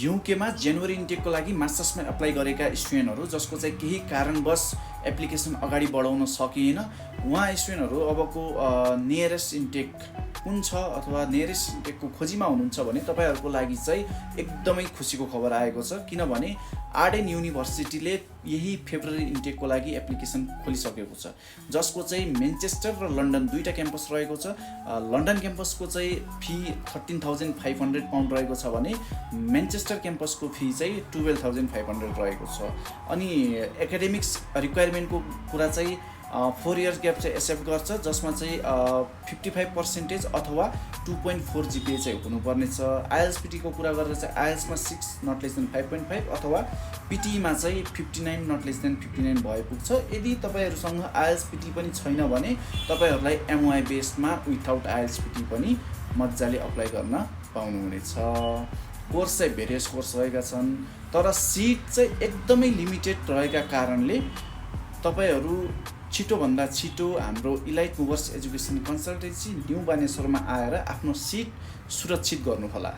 युकेमा जनवरी इन्टेकको लागि मास्टर्समा एप्लाई गरेका स्टुडेन्टहरू जसको चाहिँ केही कारणवश एप्लिकेसन अगाडि बढाउन सकिएन, उहाँ स्टुडेन्टहरू अबको नियरेस्ट इन्टेक कुन छ अथवा नियरेस्ट इन्टेकको खोजीमा हुनुहुन्छ भने तपाईँहरूको लागि चाहिँ एकदमै खुसीको खबर आएको छ। किनभने आर्डेन युनिभर्सिटीले यही फेब्रुअरी इन्टेकको लागि एप्लिकेसन खोलिसकेको छ, जसको चाहिँ मेन्चेस्टर र लन्डन दुईवटा क्याम्पस रहेको छ। लन्डन क्याम्पसको चाहिँ फी 13,500 पाउन्ड रहेको छ भने मेन्चेस्टर क्याम्पसको फी चाहिँ 12,500 रहेको छ। अनि एकाडेमिक्स रिक्वायरमेन्टको कुरा चाहिँ 4 इयर्स ग्याप चाहिँ एक्सेप्ट गर्छ, जसमा चाहिँ 55% अथवा 2.4 GPA चाहिँ हुनुपर्ने छ। आइएलएसपिटीको कुरा गरेर चाहिँ आइएल्समा 6 नट लेस देन 5.5 अथवा पिटीमा चाहिँ 59 नट लेस देन 59 भए पुग्छ। यदि तपाईँहरूसँग आइएलएसपिटी पनि छैन भने तपाईँहरूलाई एमओआई बेसमा विथआउट आइएलएसपिटी पनि मजाले अप्लाई गर्न पाउनुहुनेछ। कोर्स चाहिँ भेरियस कोर्स रहेका छन्, तर सिट चाहिँ एकदमै लिमिटेड रहेका कारणले तपाईँहरू छिटोभन्दा छिटो हाम्रो इलाइट मुभर्स एजुकेसन कन्सल्टेन्सी न्यू बानेश्वरमा आएर आफ्नो सिट सुरक्षित गर्नुहोला।